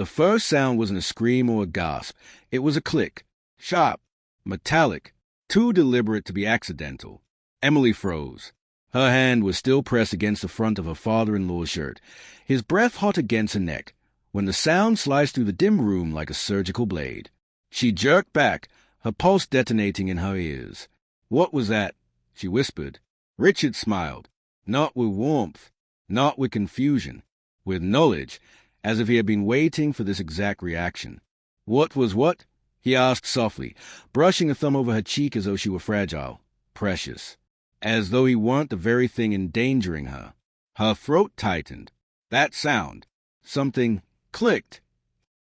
The first sound wasn't a scream or a gasp. It was a click. Sharp, metallic, too deliberate to be accidental. Emily froze. Her hand was still pressed against the front of her father-in-law's shirt, his breath hot against her neck, when the sound sliced through the dim room like a surgical blade. She jerked back, her pulse detonating in her ears. "What was that?" she whispered. Richard smiled, not with warmth, not with confusion, with knowledge, as if he had been waiting for this exact reaction. "What was what?" he asked softly, brushing a thumb over her cheek as though she were fragile, precious, as though he weren't the very thing endangering her. Her throat tightened. That sound. Something clicked.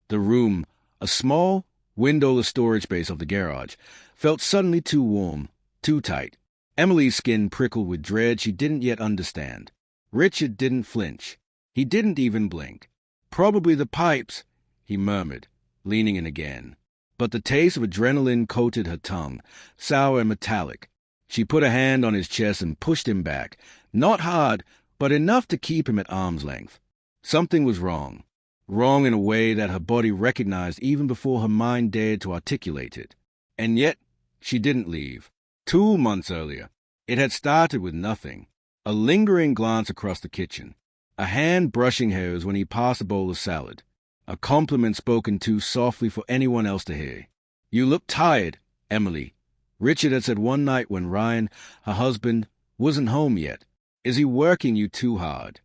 The room, a small, windowless storage space of the garage, felt suddenly too warm, too tight. Emily's skin prickled with dread she didn't yet understand. Richard didn't flinch. He didn't even blink. "Probably the pipes," he murmured, leaning in again. But the taste of adrenaline coated her tongue, sour and metallic. She put a hand on his chest and pushed him back, not hard, but enough to keep him at arm's length. Something was wrong. Wrong in a way that her body recognized even before her mind dared to articulate it. And yet, she didn't leave. 2 months earlier, it had started with nothing. A lingering glance across the kitchen. A hand brushing hers when he passed a bowl of salad. A compliment spoken too softly for anyone else to hear. "You look tired, Emily," Richard had said one night when Ryan, her husband, wasn't home yet. "Is he working you too hard?"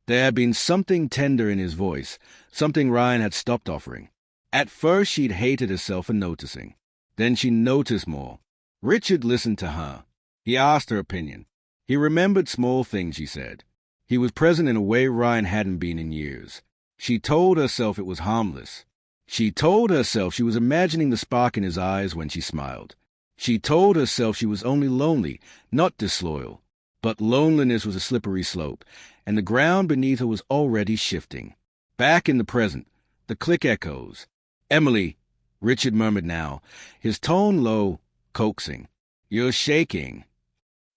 There had been something tender in his voice, something Ryan had stopped offering. At first she'd hated herself for noticing. Then she noticed more. Richard listened to her. He asked her opinion. He remembered small things she said. He was present in a way Ryan hadn't been in years. She told herself it was harmless. She told herself she was imagining the spark in his eyes when she smiled. She told herself she was only lonely, not disloyal. But loneliness was a slippery slope, and the ground beneath her was already shifting. Back in the present, the click echoes. "Emily," Richard murmured now, his tone low, coaxing. "You're shaking."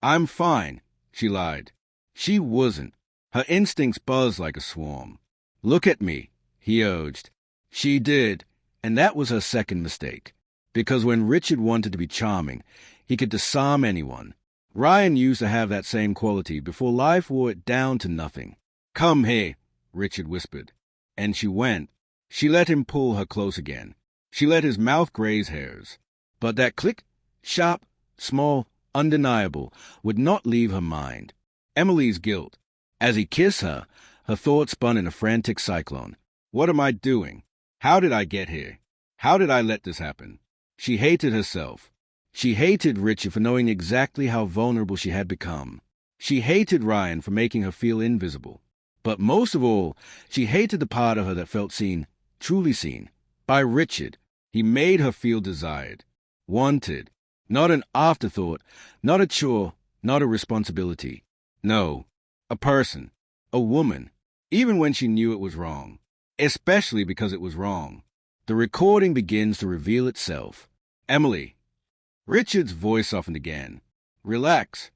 "I'm fine," she lied. She wasn't. Her instincts buzzed like a swarm. "Look at me," he urged. She did, and that was her second mistake. Because when Richard wanted to be charming, he could disarm anyone. Ryan used to have that same quality before life wore it down to nothing. "Come here," Richard whispered. And she went. She let him pull her close again. She let his mouth graze hers. But that click, sharp, small, undeniable, would not leave her mind. Emily's guilt. As he kissed her, her thoughts spun in a frantic cyclone. What am I doing? How did I get here? How did I let this happen? She hated herself. She hated Richard for knowing exactly how vulnerable she had become. She hated Ryan for making her feel invisible. But most of all, she hated the part of her that felt seen, truly seen, by Richard. He made her feel desired, wanted, not an afterthought, not a chore, not a responsibility. No, a person, a woman, even when she knew it was wrong, especially because it was wrong. The recording begins to reveal itself. "Emily." Richard's voice softened again. "Relax."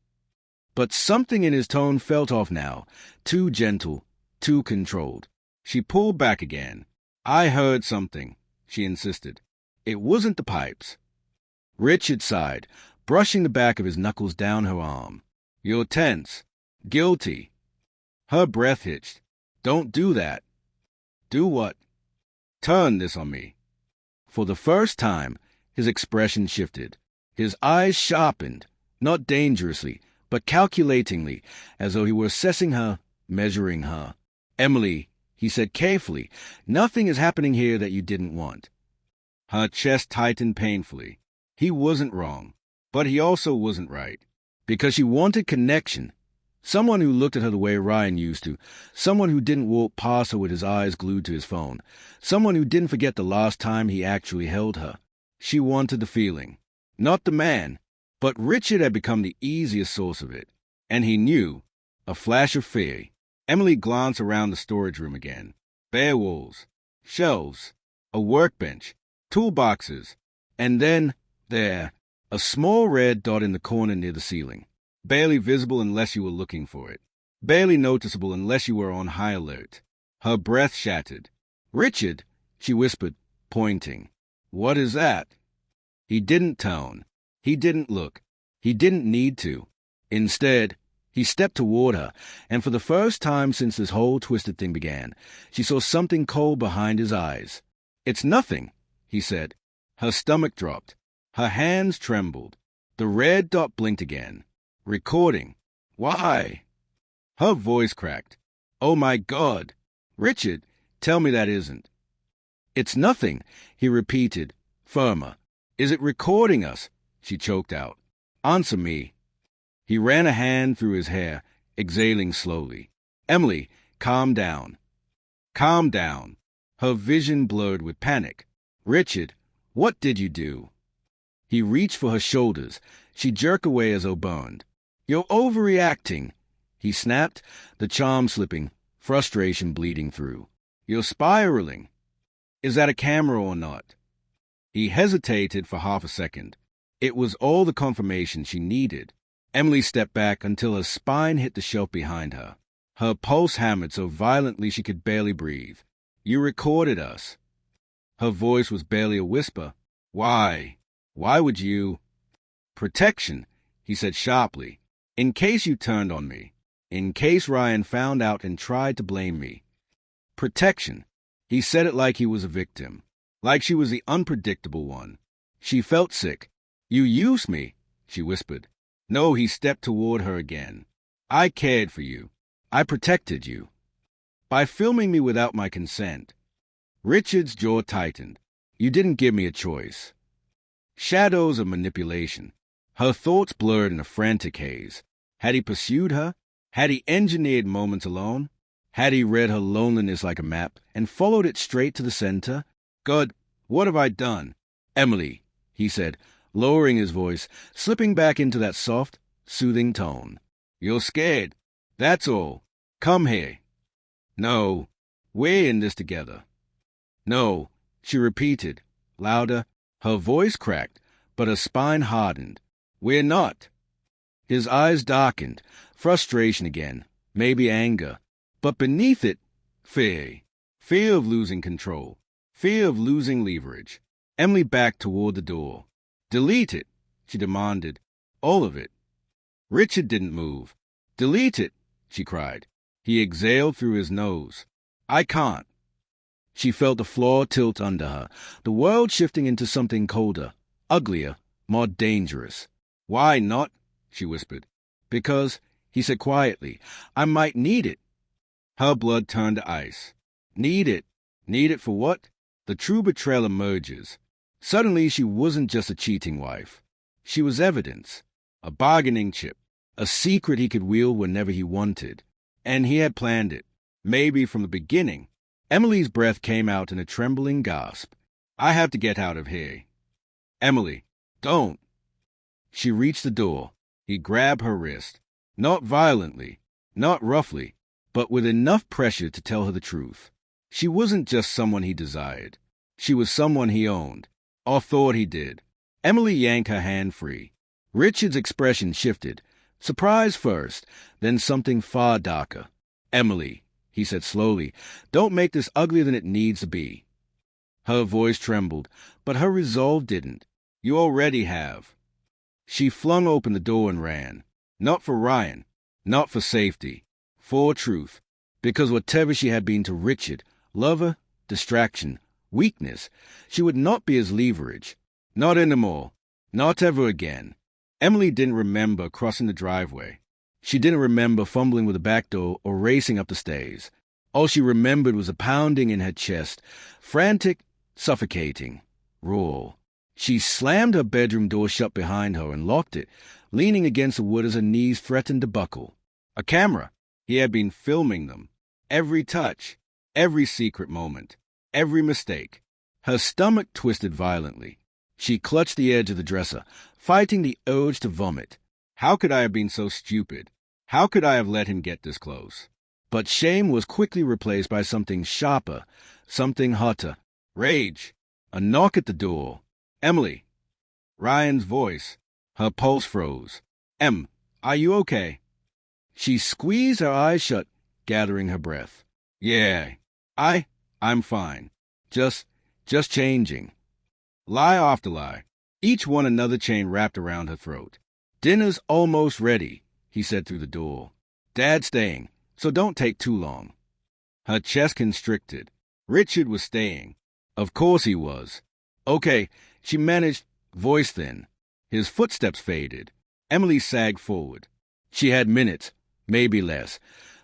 But something in his tone felt off now, too gentle, too controlled. She pulled back again. "I heard something," she insisted. "It wasn't the pipes." Richard sighed, brushing the back of his knuckles down her arm. "You're tense. Guilty." Her breath hitched. "Don't do that." "Do what?" "Turn this on me." For the first time, his expression shifted. His eyes sharpened, not dangerously, but calculatingly, as though he were assessing her, measuring her. "Emily," he said carefully, "nothing is happening here that you didn't want." Her chest tightened painfully. He wasn't wrong, but he also wasn't right. Because she wanted connection. Someone who looked at her the way Ryan used to. Someone who didn't walk past her with his eyes glued to his phone. Someone who didn't forget the last time he actually held her. She wanted the feeling. Not the man. But Richard had become the easiest source of it. And he knew. A flash of fear. Emily glanced around the storage room again. Bare walls. Shelves. A workbench. Toolboxes. And then, there, a small red dot in the corner near the ceiling. Barely visible unless you were looking for it. Barely noticeable unless you were on high alert. Her breath shattered. Richard, she whispered, pointing. What is that? He didn't tone. He didn't look. He didn't need to. Instead, he stepped toward her, and for the first time since this whole twisted thing began, she saw something cold behind his eyes. It's nothing, he said. Her stomach dropped. Her hands trembled. The red dot blinked again. Recording. Why? Her voice cracked. Oh my God. Richard, tell me that isn't. It's nothing, he repeated, firmer. Is it recording us? She choked out. Answer me. He ran a hand through his hair, exhaling slowly. Emily, calm down. Calm down. Her vision blurred with panic. Richard, what did you do? He reached for her shoulders. She jerked away as though burned. You're overreacting, he snapped, the charm slipping, frustration bleeding through. You're spiraling. Is that a camera or not? He hesitated for half a second. It was all the confirmation she needed. Emily stepped back until her spine hit the shelf behind her. Her pulse hammered so violently she could barely breathe. You recorded us. Her voice was barely a whisper. Why? Why would you? Protection, he said sharply. In case you turned on me. In case Ryan found out and tried to blame me. Protection. He said it like he was a victim. Like she was the unpredictable one. She felt sick. You used me, she whispered. No, he stepped toward her again. I cared for you. I protected you. By filming me without my consent. Richard's jaw tightened. You didn't give me a choice. Shadows of manipulation. Her thoughts blurred in a frantic haze. Had he pursued her? Had he engineered moments alone? Had he read her loneliness like a map and followed it straight to the center? God, what have I done? Emily, he said, lowering his voice, slipping back into that soft, soothing tone. You're scared. That's all. Come here. No, we're in this together. No, she repeated, louder. Her voice cracked, but her spine hardened. We're not. His eyes darkened, frustration again, maybe anger. But beneath it, fear. Fear of losing control. Fear of losing leverage. Emily backed toward the door. Delete it, she demanded. All of it. Richard didn't move. Delete it, she cried. He exhaled through his nose. I can't. She felt the floor tilt under her, the world shifting into something colder, uglier, more dangerous. Why not? She whispered. Because, he said quietly, I might need it. Her blood turned to ice. Need it? Need it for what? The true betrayal emerges. Suddenly she wasn't just a cheating wife. She was evidence, a bargaining chip, a secret he could wield whenever he wanted. And he had planned it, maybe from the beginning. Emily's breath came out in a trembling gasp. I have to get out of here. Emily, don't. She reached the door. He grabbed her wrist. Not violently, not roughly, but with enough pressure to tell her the truth. She wasn't just someone he desired. She was someone he owned, or thought he did. Emily yanked her hand free. Richard's expression shifted, surprise first, then something far darker. Emily, he said slowly, don't make this uglier than it needs to be. Her voice trembled, but her resolve didn't. You already have. She flung open the door and ran. Not for Ryan, not for safety, for truth. Because whatever she had been to Richard, lover, distraction, weakness, she would not be his leverage. Not anymore. Not ever again. Emily didn't remember crossing the driveway. She didn't remember fumbling with the back door or racing up the stairs. All she remembered was a pounding in her chest, frantic, suffocating, raw. She slammed her bedroom door shut behind her and locked it, leaning against the wood as her knees threatened to buckle. A camera. He had been filming them. Every touch, every secret moment, every mistake. Her stomach twisted violently. She clutched the edge of the dresser, fighting the urge to vomit. How could I have been so stupid? How could I have let him get this close? But shame was quickly replaced by something sharper, something hotter. Rage. A knock at the door. Emily. Ryan's voice. Her pulse froze. Em, are you okay? She squeezed her eyes shut, gathering her breath. Yeah, I'm fine. Just changing. Lie after lie, each one another chain wrapped around her throat. Dinner's almost ready, he said through the door. Dad's staying, so don't take too long. Her chest constricted. Richard was staying. Of course he was. Okay, she managed, voice thin. His footsteps faded. Emily sagged forward. She had minutes, maybe less,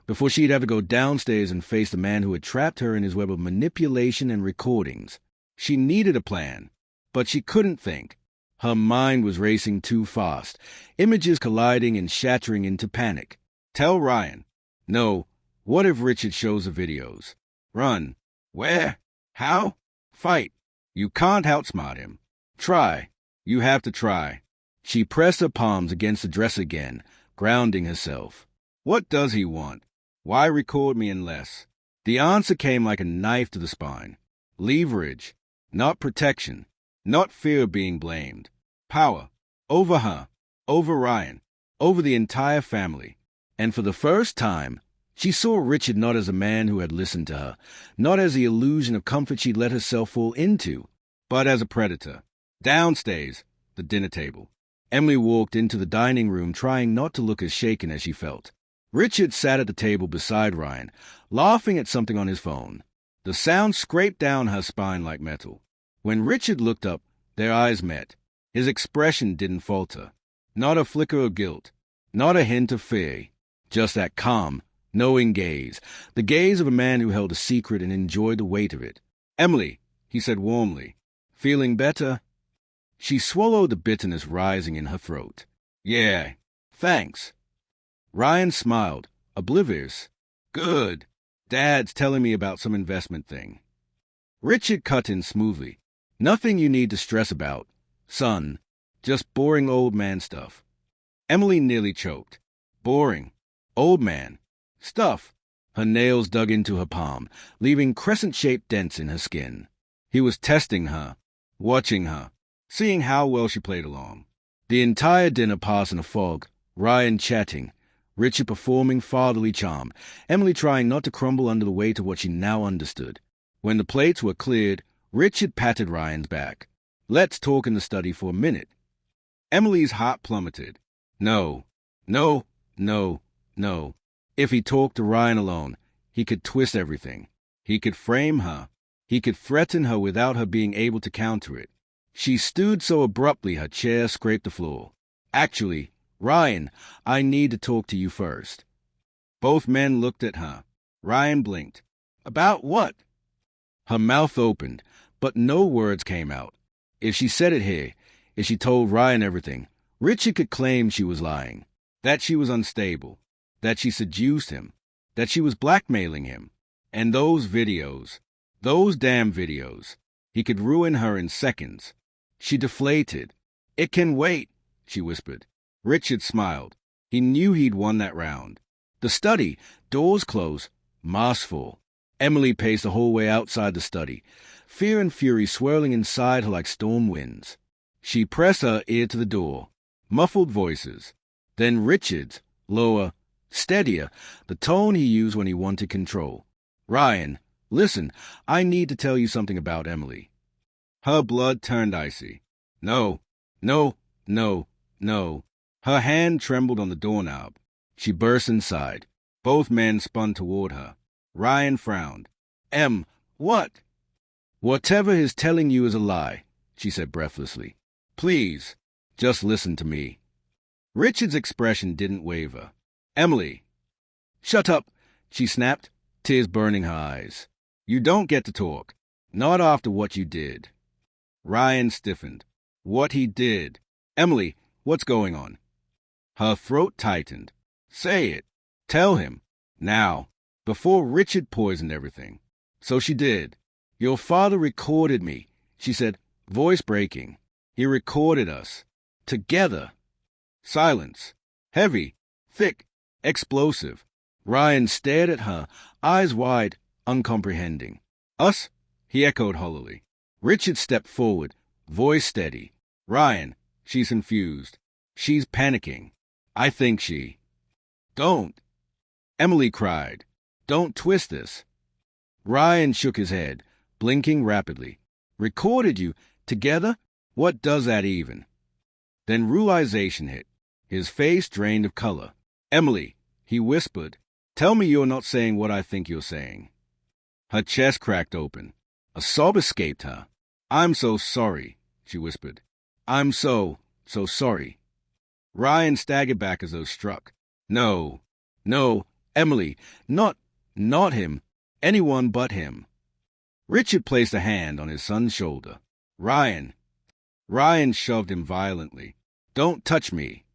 before she'd have to go downstairs and face the man who had trapped her in his web of manipulation and recordings. She needed a plan, but she couldn't think. Her mind was racing too fast, images colliding and shattering into panic. Tell Ryan. No, what if Richard shows the videos? Run. Where? How? Fight. You can't outsmart him. Try. You have to try. She pressed her palms against the dresser again, grounding herself. What does he want? Why record me unless? The answer came like a knife to the spine. Leverage. Not protection. Not fear of being blamed. Power. Over her. Over Ryan. Over the entire family. And for the first time, she saw Richard not as a man who had listened to her, not as the illusion of comfort she'd let herself fall into, but as a predator. Downstairs, the dinner table. Emily walked into the dining room, trying not to look as shaken as she felt. Richard sat at the table beside Ryan, laughing at something on his phone. The sound scraped down her spine like metal. When Richard looked up, their eyes met. His expression didn't falter. Not a flicker of guilt. Not a hint of fear. Just that calm, knowing gaze. The gaze of a man who held a secret and enjoyed the weight of it. Emily, he said warmly. Feeling better? She swallowed the bitterness rising in her throat. Yeah, thanks. Ryan smiled, oblivious. Good. Dad's telling me about some investment thing. Richard cut in smoothly. Nothing you need to stress about, son. Just boring old man stuff. Emily nearly choked. Boring. Old man. Stuff. Her nails dug into her palm, leaving crescent-shaped dents in her skin. He was testing her, watching her, seeing how well she played along. The entire dinner passed in a fog, Ryan chatting, Richard performing fatherly charm, Emily trying not to crumble under the weight of what she now understood. When the plates were cleared, Richard patted Ryan's back. Let's talk in the study for a minute. Emily's heart plummeted. No. If he talked to Ryan alone, he could twist everything. He could frame her. He could threaten her without her being able to counter it. She stood so abruptly her chair scraped the floor. Actually, Ryan, I need to talk to you first. Both men looked at her. Ryan blinked. About what? Her mouth opened, but no words came out. If she said it here, if she told Ryan everything, Richard could claim she was lying, that she was unstable, that she seduced him, that she was blackmailing him. And those videos, those damn videos, he could ruin her in seconds. She deflated. It can wait, she whispered. Richard smiled. He knew he'd won that round. The study, doors closed, mask full. Emily paced the whole way outside the study, fear and fury swirling inside her like storm winds. She pressed her ear to the door. Muffled voices. Then Richard's, lower, steadier, the tone he used when he wanted control. Ryan, listen, I need to tell you something about Emily. Her blood turned icy. No. Her hand trembled on the doorknob. She burst inside. Both men spun toward her. Ryan frowned. What? Whatever he's telling you is a lie, she said breathlessly. Please, just listen to me. Richard's expression didn't waver. Emily. Shut up, she snapped, tears burning her eyes. You don't get to talk. Not after what you did. Ryan stiffened. What he did. Emily, what's going on? Her throat tightened. Say it. Tell him. Now. Before Richard poisoned everything. So she did. Your father recorded me, she said, voice breaking. He recorded us. Together. Silence. Heavy. Thick. Explosive. Ryan stared at her, eyes wide, uncomprehending. Us? He echoed hollowly. Richard stepped forward, voice steady. Ryan, she's confused. She's panicking. I think she... Don't. Emily cried. Don't twist this. Ryan shook his head, blinking rapidly. Recorded you? Together? What does that even? Then realization hit. His face drained of color. Emily, he whispered, tell me you're not saying what I think you're saying. Her chest cracked open. A sob escaped her. I'm so sorry, she whispered. I'm so sorry. Ryan staggered back as though struck. No, Emily, not him. Anyone but him. Richard placed a hand on his son's shoulder. Ryan shoved him violently. Don't touch me.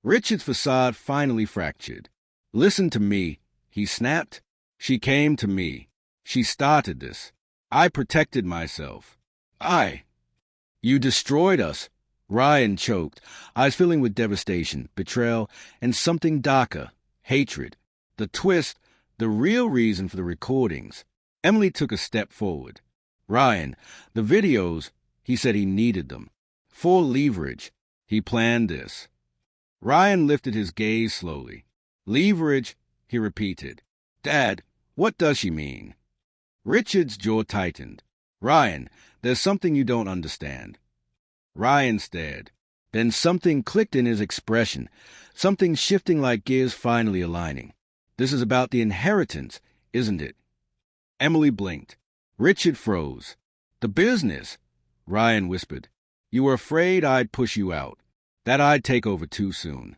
Richard's facade finally fractured. Listen to me, he snapped. She came to me. She started this. I protected myself. You destroyed us. Ryan choked, eyes filling with devastation, betrayal, and something darker, hatred. The twist, the real reason for the recordings. Emily took a step forward. Ryan, the videos, he said he needed them. For leverage. He planned this. Ryan lifted his gaze slowly. Leverage, he repeated. Dad, what does she mean? Richard's jaw tightened. Ryan, there's something you don't understand. Ryan stared. Then something clicked in his expression, something shifting like gears finally aligning. This is about the inheritance, isn't it? Emily blinked. Richard froze. The business, Ryan whispered. You were afraid I'd push you out, that I'd take over too soon.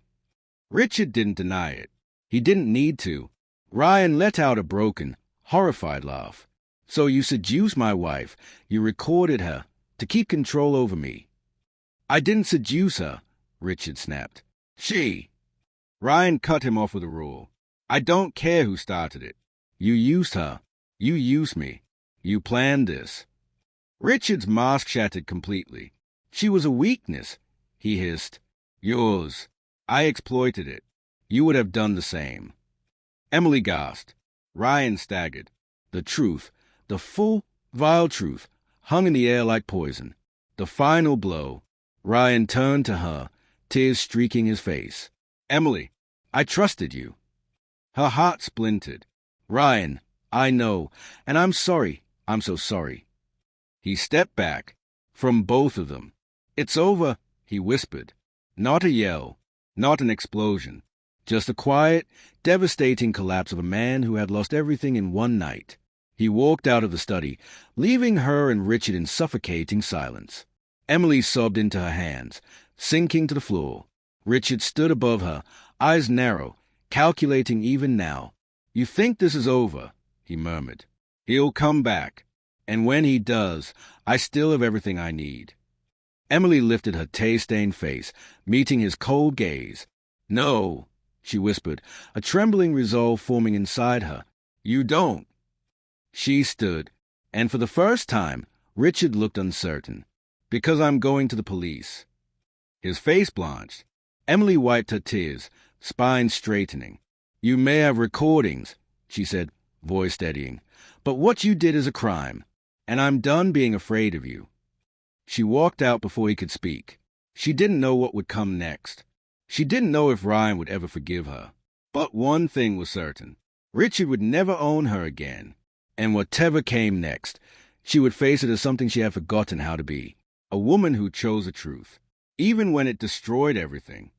Richard didn't deny it. He didn't need to. Ryan let out a broken, horrified laugh. So you seduced my wife. You recorded her to keep control over me. I didn't seduce her, Richard snapped. She. Ryan cut him off with a roar. I don't care who started it. You used her. You used me. You planned this. Richard's mask shattered completely. She was a weakness, he hissed. Yours. I exploited it. You would have done the same. Emily gasped. Ryan staggered. The truth, the full, vile truth, hung in the air like poison. The final blow. Ryan turned to her, tears streaking his face. Emily, I trusted you. Her heart splintered. Ryan, I know, and I'm sorry. I'm so sorry. He stepped back. From both of them. It's over, he whispered. Not a yell, not an explosion. Just a quiet, devastating collapse of a man who had lost everything in one night. He walked out of the study, leaving her and Richard in suffocating silence. Emily sobbed into her hands, sinking to the floor. Richard stood above her, eyes narrow, calculating even now. You think this is over, he murmured. He'll come back, and when he does, I still have everything I need. Emily lifted her tear-stained face, meeting his cold gaze. No, she whispered, a trembling resolve forming inside her. You don't. She stood, and for the first time, Richard looked uncertain. Because I'm going to the police. His face blanched. Emily wiped her tears, spine straightening. You may have recordings, she said, voice steadying, but what you did is a crime, and I'm done being afraid of you. She walked out before he could speak. She didn't know what would come next. She didn't know if Ryan would ever forgive her. But one thing was certain. Richard would never own her again. And whatever came next, she would face it as something she had forgotten how to be. A woman who chose the truth, even when it destroyed everything.